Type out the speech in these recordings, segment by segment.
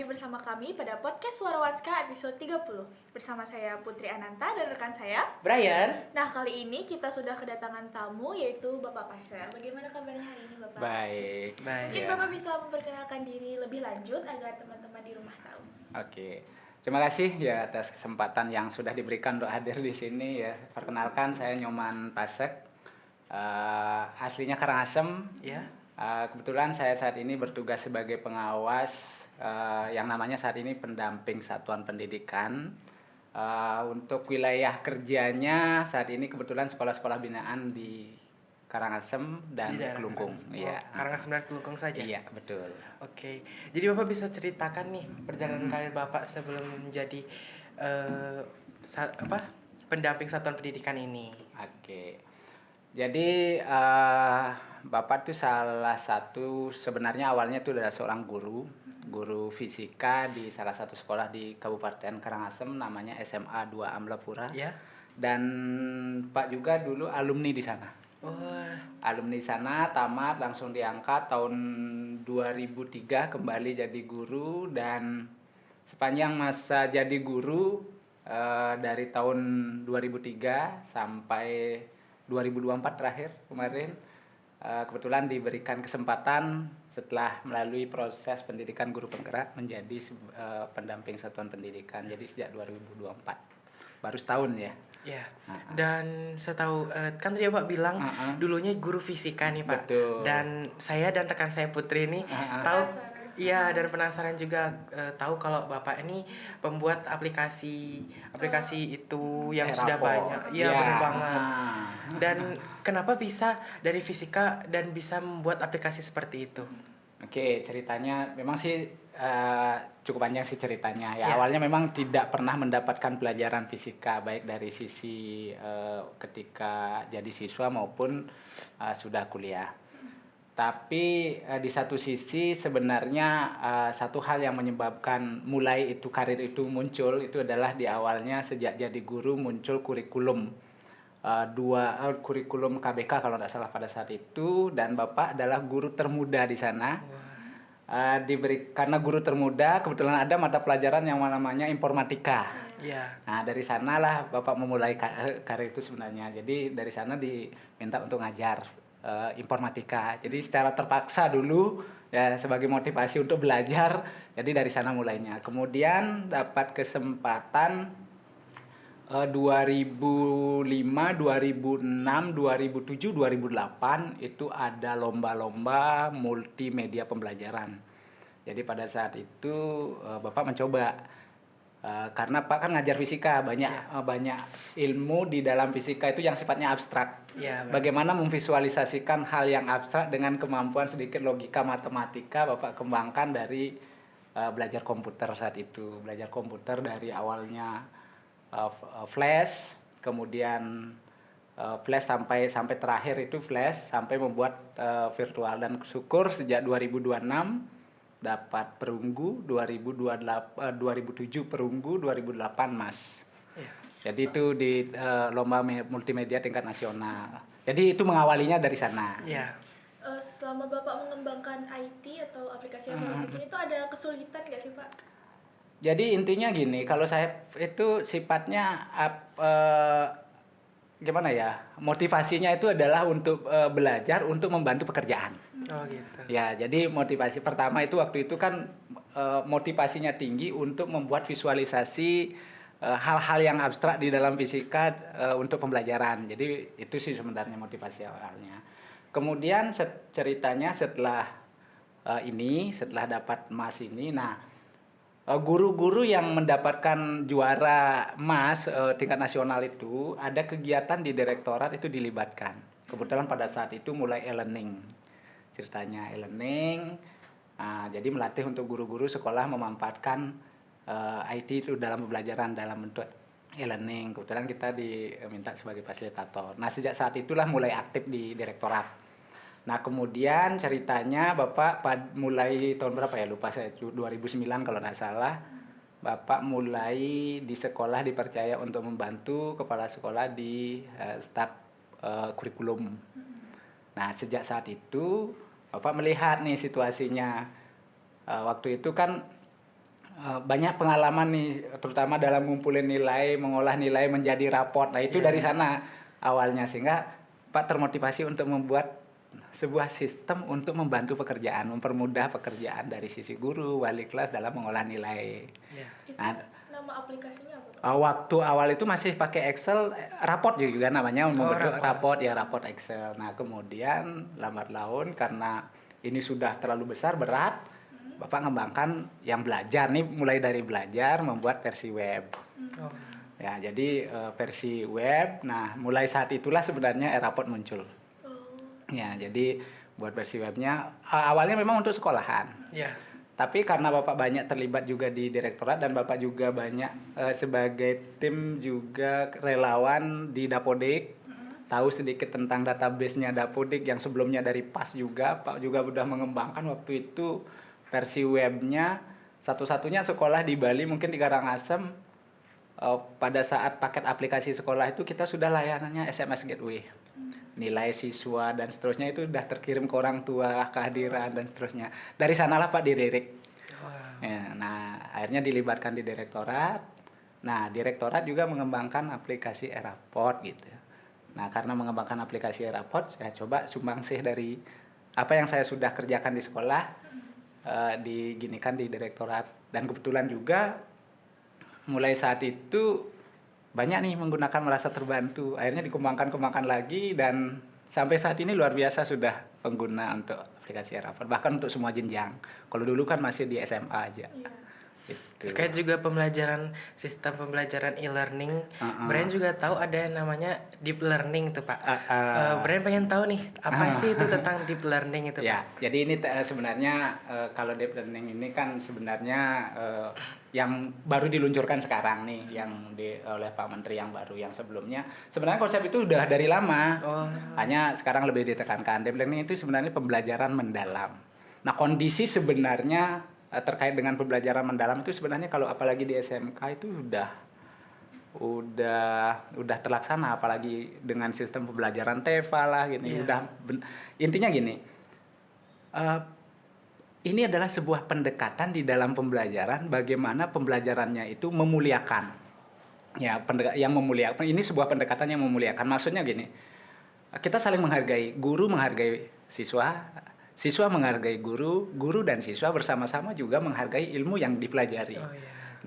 lagi bersama kami pada podcast Suara Watska episode 30. Bersama saya Putri Ananta dan rekan saya Brian. Nah, kali ini kita sudah kedatangan tamu yaitu Bapak Pasher. Bagaimana kabarnya hari ini, Bapak? Baik. Mungkin Bapak bisa memperkenalkan diri lebih lanjut agar teman-teman di rumah tahu. Oke. Terima kasih ya atas kesempatan yang sudah diberikan untuk hadir di sini ya. Perkenalkan, saya Nyoman Pasek. Aslinya Karangasem ya. Kebetulan saya saat ini bertugas sebagai pengawas yang namanya saat ini pendamping satuan pendidikan. Untuk wilayah kerjanya saat ini kebetulan sekolah-sekolah binaan di Karangasem dan Kelungkung. Iya. Karangasem dan Kelungkung saja. Iya, betul. Oke. Jadi Bapak bisa ceritakan nih perjalanan karir Bapak sebelum menjadi pendamping satuan pendidikan ini. Oke. Jadi Bapak tuh salah satu, sebenarnya awalnya itu adalah seorang guru fisika di salah satu sekolah di Kabupaten Karangasem namanya SMA 2 Amlapura. Ya. Dan Pak juga dulu alumni di sana. Oh. Alumni sana, tamat langsung diangkat tahun 2003 kembali jadi guru, dan sepanjang masa jadi guru dari tahun 2003 sampai 2024 terakhir kemarin kebetulan diberikan kesempatan setelah melalui proses pendidikan guru penggerak menjadi pendamping satuan pendidikan. Jadi sejak 2024 baru setahun ya. Ya. Dan setahu kan tadi Bapak bilang dulunya guru fisika nih Pak. Betul. Dan saya dan rekan saya Putri ini tahu. Iya, dan penasaran juga tahu kalau Bapak ini pembuat aplikasi itu yang sudah banyak. Iya, benar banget. Dan kenapa bisa dari fisika dan bisa membuat aplikasi seperti itu? Oke, ceritanya memang sih cukup panjang sih ceritanya. Ya, awalnya memang tidak pernah mendapatkan pelajaran fisika baik dari sisi ketika jadi siswa maupun sudah kuliah. Tapi di satu sisi sebenarnya satu hal yang menyebabkan mulai itu karir itu muncul itu adalah di awalnya sejak jadi guru muncul kurikulum kurikulum KBK kalau tidak salah pada saat itu, dan Bapak adalah guru termuda di sana. Karena guru termuda kebetulan ada mata pelajaran yang namanya informatika. Nah dari sanalah Bapak memulai karir itu sebenarnya. Jadi dari sana diminta untuk ngajar informatika. Jadi secara terpaksa dulu ya sebagai motivasi untuk belajar. Jadi dari sana mulainya. Kemudian dapat kesempatan 2005, 2006, 2007, 2008 itu ada lomba-lomba multimedia pembelajaran. Jadi pada saat itu Bapak mencoba karena Pak kan ngajar fisika, banyak ilmu di dalam fisika itu yang sifatnya abstrak. Bagaimana memvisualisasikan hal yang abstrak dengan kemampuan sedikit logika matematika Bapak kembangkan dari belajar komputer saat itu. Belajar komputer dari awalnya flash, kemudian flash sampai terakhir itu flash sampai membuat virtual, dan syukur sejak 2026 dapat perunggu, 2007 perunggu, 2008 Mas. Jadi itu di lomba multimedia tingkat nasional. Jadi itu mengawalinya dari sana. Selama Bapak mengembangkan IT atau aplikasi yang Bapak bikin itu ada kesulitan nggak sih Pak? Jadi intinya gini, kalau saya itu sifatnya gimana ya, motivasinya itu adalah untuk belajar untuk membantu pekerjaan. Oh gitu. Ya, jadi motivasi pertama itu waktu itu kan motivasinya tinggi untuk membuat visualisasi hal-hal yang abstrak di dalam fisika untuk pembelajaran. Jadi itu sih sebenarnya motivasi awalnya. Kemudian ceritanya setelah dapat emas ini, nah guru-guru yang mendapatkan juara emas tingkat nasional itu ada kegiatan di direktorat itu dilibatkan. Kebetulan pada saat itu mulai e-learning. Ceritanya e-learning, jadi melatih untuk guru-guru sekolah memanfaatkan IT itu dalam pembelajaran dalam bentuk e-learning. Kebetulan kita diminta sebagai fasilitator. Nah sejak saat itulah mulai aktif di direktorat. Nah kemudian ceritanya Bapak mulai tahun berapa ya, lupa saya, 2009 kalau tidak salah, Bapak mulai di sekolah dipercaya untuk membantu kepala sekolah di staf kurikulum. Nah sejak saat itu Bapak melihat nih situasinya, waktu itu kan Banyak pengalaman nih, terutama dalam ngumpulin nilai, mengolah nilai menjadi raport. Nah itu dari sana awalnya, sehingga Pak termotivasi untuk membuat sebuah sistem untuk membantu pekerjaan, mempermudah pekerjaan dari sisi guru, wali kelas dalam mengolah nilai. Itu Nah, nama aplikasinya apa, Pak? waktu awal itu masih pakai Excel, raport juga namanya, membentuk raport ya, raport Excel. Nah kemudian lambat laun karena ini sudah terlalu besar, berat, Bapak ngembangkan yang belajar nih, mulai dari belajar membuat versi web. Ya, jadi versi web. Nah, mulai saat itulah sebenarnya e-raport muncul. Ya, jadi buat versi webnya awalnya memang untuk sekolahan. Tapi karena Bapak banyak terlibat juga di direktorat dan Bapak juga banyak sebagai tim juga relawan di Dapodik, tahu sedikit tentang database-nya Dapodik yang sebelumnya dari PAS juga, Pak juga sudah mengembangkan waktu itu versi webnya. Satu-satunya sekolah di Bali mungkin di Karangasem, pada saat paket aplikasi sekolah itu kita sudah layanannya SMS Gateway. Nilai siswa dan seterusnya itu sudah terkirim ke orang tua, kehadiran dan seterusnya. Dari sanalah Pak direct. Ya, nah akhirnya dilibatkan di direktorat. Nah direktorat juga mengembangkan aplikasi e-raport gitu. Nah karena mengembangkan aplikasi e-raport, saya coba sumbangsih dari apa yang saya sudah kerjakan di sekolah, diginikan di direktorat. Dan kebetulan juga mulai saat itu banyak nih menggunakan, merasa terbantu. Akhirnya dikembangkan lagi dan sampai saat ini luar biasa sudah pengguna untuk aplikasi e-raport, bahkan untuk semua jenjang. Kalau dulu kan masih di SMA aja. Gitu. Terkait juga pembelajaran, sistem pembelajaran e-learning, Brian juga tahu ada yang namanya deep learning tuh Pak. Brian pengen tahu nih, apa sih itu tentang deep learning itu ya, Pak? Jadi ini sebenarnya kalau deep learning ini kan sebenarnya yang baru diluncurkan sekarang nih, yang oleh Pak Menteri yang baru. Yang sebelumnya sebenarnya konsep itu udah dari lama, hanya sekarang lebih ditekankan. Deep learning itu sebenarnya pembelajaran mendalam. Nah kondisi sebenarnya terkait dengan pembelajaran mendalam itu sebenarnya kalau apalagi di SMK itu udah terlaksana, apalagi dengan sistem pembelajaran TEFA lah gini. Intinya gini, ini adalah sebuah pendekatan di dalam pembelajaran, bagaimana pembelajarannya itu memuliakan. Ya, yang memuliakan, ini sebuah pendekatan yang memuliakan. Maksudnya gini, kita saling menghargai, guru menghargai siswa, siswa menghargai guru, guru dan siswa bersama-sama juga menghargai ilmu yang dipelajari.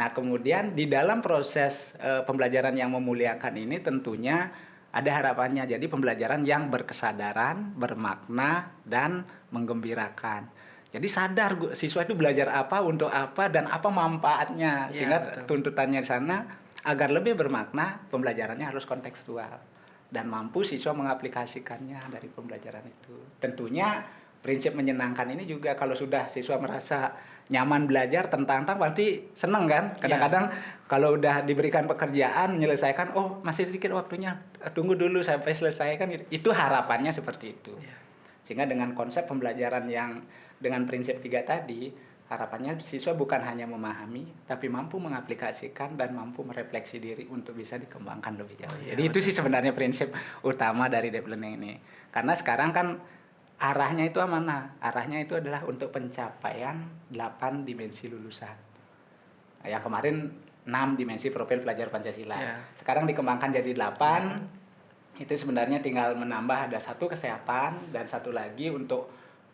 Nah, kemudian di dalam proses pembelajaran yang memuliakan ini tentunya ada harapannya. Jadi pembelajaran yang berkesadaran, bermakna, dan menggembirakan. Jadi sadar siswa itu belajar apa, untuk apa, dan apa manfaatnya. Sehingga tuntutannya di sana agar lebih bermakna, pembelajarannya harus kontekstual. Dan mampu siswa mengaplikasikannya dari pembelajaran itu. Tentunya prinsip menyenangkan ini juga kalau sudah siswa merasa nyaman belajar, tentang pasti seneng kan. Kadang-kadang kalau udah diberikan pekerjaan menyelesaikan, oh masih sedikit waktunya, tunggu dulu sampai selesaikan. Itu harapannya seperti itu. Sehingga dengan konsep pembelajaran yang dengan prinsip 3 tadi, harapannya siswa bukan hanya memahami, tapi mampu mengaplikasikan dan mampu merefleksi diri untuk bisa dikembangkan lebih jauh. Jadi itu sih sebenarnya prinsip utama dari deep learning ini. Karena sekarang kan arahnya itu mana? Arahnya itu adalah untuk pencapaian 8 dimensi lulusan. Yang kemarin 6 dimensi profil pelajar Pancasila. Sekarang dikembangkan jadi 8. Itu sebenarnya tinggal menambah, ada 1 kesehatan dan 1 lagi untuk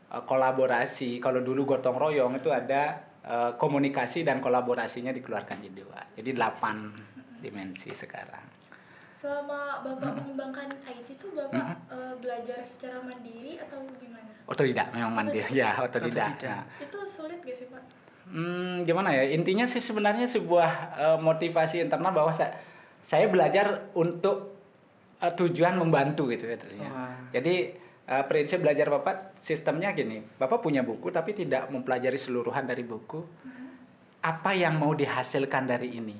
kolaborasi. Kalau dulu gotong royong itu ada komunikasi dan kolaborasinya dikeluarkan jadi 2. Jadi 8 dimensi sekarang. Selama Bapak mengembangkan IT itu Bapak belajar secara mandiri atau gimana? Otodidak, memang mandiri. Ya, otodidak. Nah. Itu sulit gak sih Pak? Gimana ya? Intinya sih sebenarnya sebuah motivasi internal bahwa saya belajar untuk tujuan membantu gitu ya. Jadi prinsip belajar Bapak sistemnya gini. Bapak punya buku tapi tidak mempelajari seluruhan dari buku. Apa yang mau dihasilkan dari ini?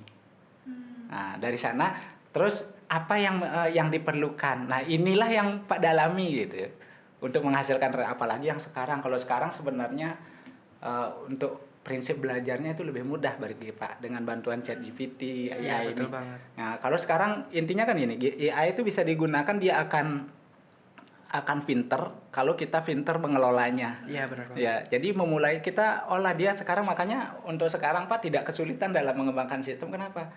Nah, dari sana terus apa yang diperlukan. Nah, inilah yang Pak dalami gitu ya. Untuk menghasilkan, apalagi yang sekarang. Kalau sekarang sebenarnya untuk prinsip belajarnya itu lebih mudah bagi Pak dengan bantuan ChatGPT, AI ini. Banget. Nah, kalau sekarang intinya kan gini, AI itu bisa digunakan, dia akan akan pinter kalau kita pinter mengelolanya. Iya, benar Pak. Ya, jadi memulai kita olah dia sekarang, makanya untuk sekarang Pak tidak kesulitan dalam mengembangkan sistem. Kenapa?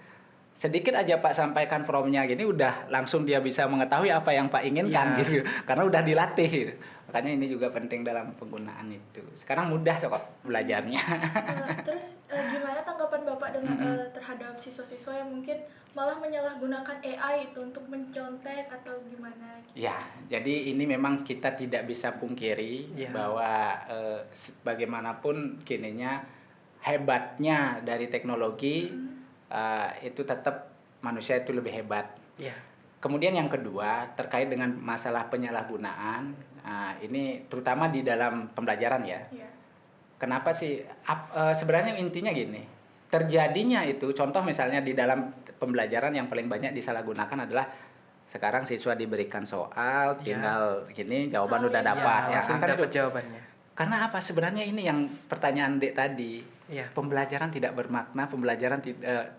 Sedikit aja Pak sampaikan prompt-nya gini, udah langsung dia bisa mengetahui apa yang Pak inginkan gitu. Karena udah dilatih gitu. Makanya ini juga penting dalam penggunaan itu. Sekarang mudah kok belajarnya. Terus gimana tanggapan Bapak dengan terhadap siswa-siswa yang mungkin malah menyalahgunakan AI itu untuk mencontek atau gimana? Ya, jadi ini memang kita tidak bisa pungkiri bahwa bagaimanapun gininya, hebatnya dari teknologi itu tetap manusia itu lebih hebat. Iya. Kemudian yang kedua terkait dengan masalah penyalahgunaan, ini terutama di dalam pembelajaran ya. Iya. Kenapa sih? Sebenarnya intinya gini, terjadinya itu contoh misalnya di dalam pembelajaran yang paling banyak disalahgunakan adalah sekarang siswa diberikan soal, tinggal gini jawaban udah dapat, langsung akan dapat itu. jawabannya. Karena apa? Sebenarnya ini yang pertanyaan Dek tadi. Pembelajaran tidak bermakna, pembelajaran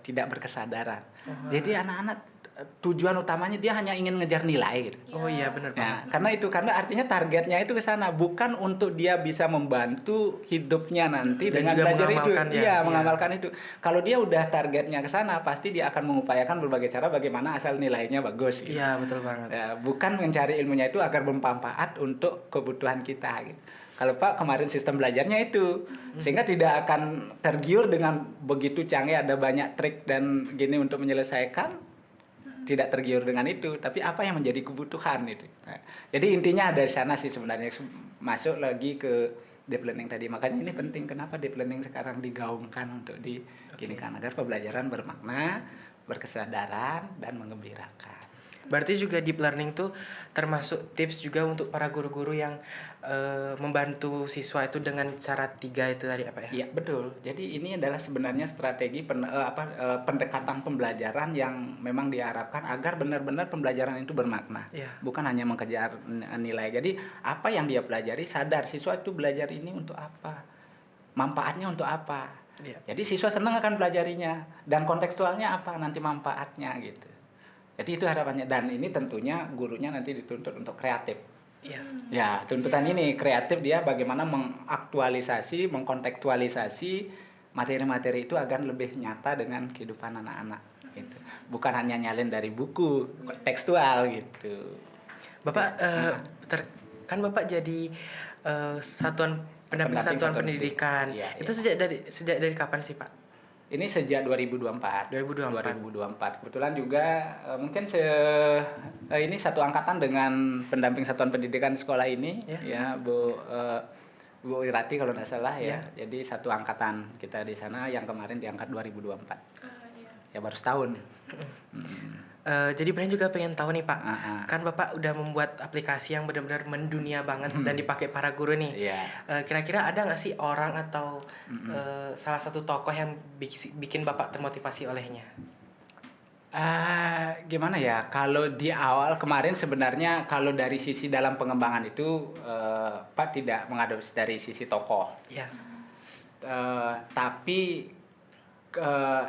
tidak berkesadaran. Jadi anak-anak tujuan utamanya dia hanya ingin ngejar nilai gitu. Oh iya, benar Pak. Karena artinya targetnya itu ke sana, bukan untuk dia bisa membantu hidupnya nanti Dan dengan juga belajar itu. mengamalkan Mengamalkan itu. Kalau dia udah targetnya ke sana, pasti dia akan mengupayakan berbagai cara bagaimana asal nilainya bagus gitu. Iya, betul banget. Ya, bukan mencari ilmunya itu agar bermanfaat untuk kebutuhan kita gitu. Kalau Pak kemarin sistem belajarnya itu, sehingga tidak akan tergiur dengan begitu canggih, ada banyak trik dan gini untuk menyelesaikan, tidak tergiur dengan itu, tapi apa yang menjadi kebutuhan itu. Nah, jadi intinya ada di sana sih sebenarnya, masuk lagi ke deep learning tadi. Makanya ini penting, kenapa deep learning sekarang digaungkan untuk diginikan agar pembelajaran bermakna, berkesadaran dan menggembirakan. Berarti juga deep learning tuh termasuk tips juga untuk para guru-guru yang membantu siswa itu dengan cara 3 itu tadi apa ya? Iya, betul. Jadi ini adalah sebenarnya strategi pendekatan pembelajaran yang memang diharapkan agar benar-benar pembelajaran itu bermakna. Bukan hanya mengejar nilai. Jadi apa yang dia pelajari, sadar siswa itu belajar ini untuk apa? Manfaatnya untuk apa? Jadi siswa senang akan pelajarinya, dan kontekstualnya apa nanti manfaatnya gitu. Jadi itu harapannya, dan ini tentunya gurunya nanti dituntut untuk kreatif. Ya, tuntutan ini kreatif, dia bagaimana mengaktualisasi, mengkontekstualisasi materi-materi itu agar lebih nyata dengan kehidupan anak-anak gitu. Bukan hanya nyalin dari buku tekstual gitu. Bapak kan Bapak jadi pendamping satuan pendidikan. Itu sejak dari kapan sih, Pak? Ini sejak 2024. 2024. Kebetulan juga mungkin ini satu angkatan dengan pendamping satuan pendidikan sekolah ini, ya Bu Irati kalau tidak salah ya. Jadi satu angkatan kita di sana yang kemarin diangkat 2024. Ya baru setahun. Jadi Brian juga pengen tahu nih Pak, kan Bapak udah membuat aplikasi yang benar-benar mendunia banget dan dipakai para guru nih. Kira-kira ada nggak sih orang atau salah satu tokoh yang bikin Bapak termotivasi olehnya? Gimana ya, kalau di awal kemarin sebenarnya kalau dari sisi dalam pengembangan itu Pak tidak mengadopsi dari sisi tokoh. Tapi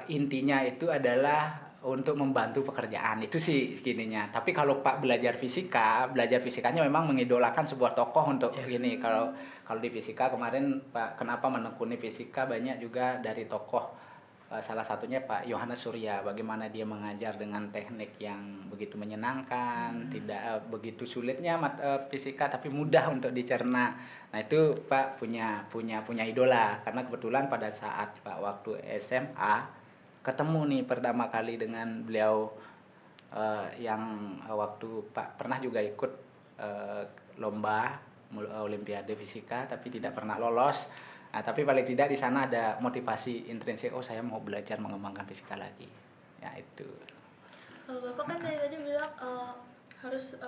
intinya itu adalah untuk membantu pekerjaan, itu sih gininya. Tapi kalau Pak belajar fisikanya memang mengidolakan sebuah tokoh untuk gini. Kalau di fisika kemarin Pak kenapa menekuni fisika, banyak juga dari tokoh, salah satunya Pak Yohanes Surya, bagaimana dia mengajar dengan teknik yang begitu menyenangkan, tidak begitu sulitnya fisika tapi mudah untuk dicerna. Nah itu Pak punya idola, karena kebetulan pada saat Pak waktu SMA ketemu nih pertama kali dengan beliau, yang waktu Pak pernah juga ikut lomba Olimpiade Fisika tapi tidak pernah lolos. Nah, tapi paling tidak di sana ada motivasi intrinsik, oh saya mau belajar mengembangkan fisika lagi. Ya itu. Bapak kan tadi bilang harus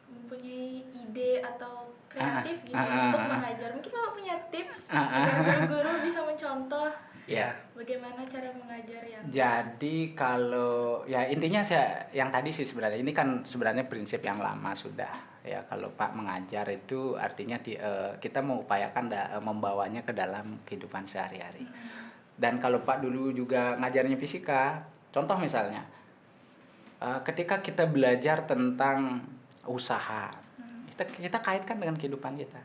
mempunyai ide atau kreatif gitu untuk mengajar. Mungkin Bapak punya tips agar guru-guru bisa mencontoh bagaimana cara mengajar yang. Jadi kalau ya intinya yang tadi sih sebenarnya ini kan sebenarnya prinsip yang lama sudah ya. Kalau Pak mengajar itu artinya kita mengupayakan membawanya ke dalam kehidupan sehari-hari. Dan kalau Pak dulu juga ngajarnya fisika, contoh misalnya ketika kita belajar tentang usaha, kita kaitkan dengan kehidupan kita.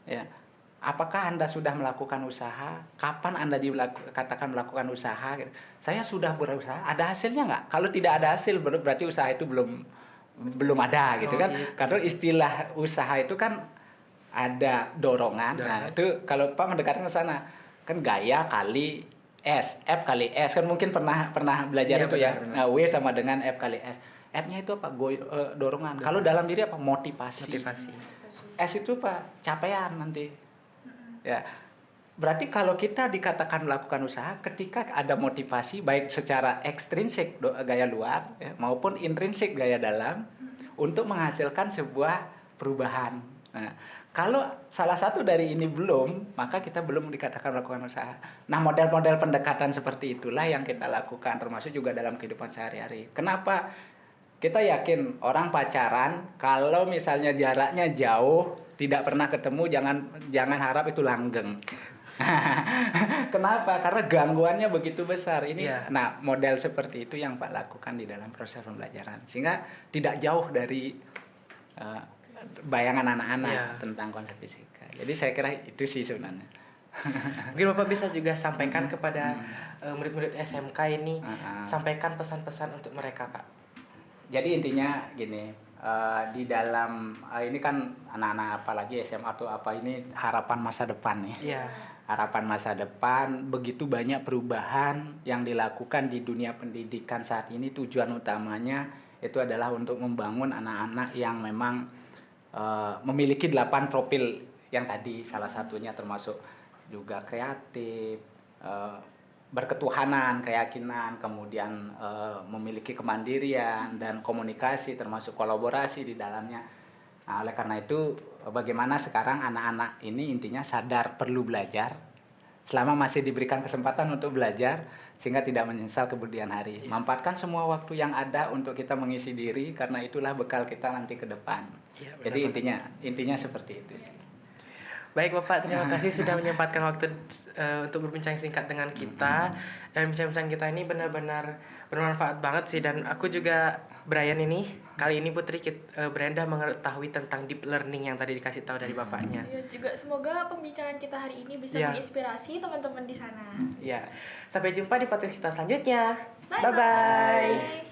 Ya. Apakah Anda sudah melakukan usaha? Kapan Anda katakan melakukan usaha? Saya sudah berusaha, ada hasilnya nggak? Kalau tidak ada hasil, berarti usaha itu belum ada gitu kan? Gitu. Karena istilah usaha itu kan ada dorongan. Nah, itu kalau Pak mendekatkan ke sana, kan gaya kali S, F kali S, kan mungkin pernah belajar itu ya. Nah, W sama dengan F kali S. F-nya itu apa? Dorongan. Kalau dalam diri apa? Motivasi. S itu apa? Capaian nanti. Ya, berarti kalau kita dikatakan melakukan usaha, ketika ada motivasi baik secara ekstrinsik gaya luar ya, maupun intrinsik gaya dalam untuk menghasilkan sebuah perubahan. Nah, kalau salah satu dari ini belum, maka kita belum dikatakan melakukan usaha. Nah, model-model pendekatan seperti itulah yang kita lakukan, termasuk juga dalam kehidupan sehari-hari. Kenapa? Kita yakin orang pacaran kalau misalnya jaraknya jauh, tidak pernah ketemu, jangan harap itu langgeng. Kenapa? Karena gangguannya begitu besar. Nah, model seperti itu yang Pak lakukan di dalam proses pembelajaran, sehingga tidak jauh dari bayangan anak-anak tentang konsep fisika. Jadi saya kira itu sih sebenarnya. Mungkin Bapak bisa juga sampaikan kepada murid-murid SMK ini, sampaikan pesan-pesan untuk mereka, Pak. Jadi intinya gini, di dalam ini kan anak-anak apalagi SMA atau apa, ini harapan masa depan nih. Harapan masa depan, begitu banyak perubahan yang dilakukan di dunia pendidikan saat ini. Tujuan utamanya itu adalah untuk membangun anak-anak yang memang memiliki 8 profil yang tadi, salah satunya termasuk juga kreatif, berketuhanan, keyakinan, kemudian memiliki kemandirian dan komunikasi termasuk kolaborasi di dalamnya. Nah, oleh karena itu bagaimana sekarang anak-anak ini intinya sadar perlu belajar selama masih diberikan kesempatan untuk belajar, sehingga tidak menyesal kemudian hari. Manfaatkan semua waktu yang ada untuk kita mengisi diri, karena itulah bekal kita nanti ke depan. Jadi intinya seperti itu sih. Baik Bapak, terima kasih sudah menyempatkan waktu untuk berbincang singkat dengan kita. Dan bincang-bincang kita ini benar-benar bermanfaat banget sih. Dan aku juga, Brian ini, kali ini Putri, Brenda mengetahui tentang deep learning yang tadi dikasih tahu dari Bapaknya. Ya, juga semoga pembicaraan kita hari ini bisa menginspirasi teman-teman di sana. Ya, sampai jumpa di podcast kita selanjutnya. Bye-bye.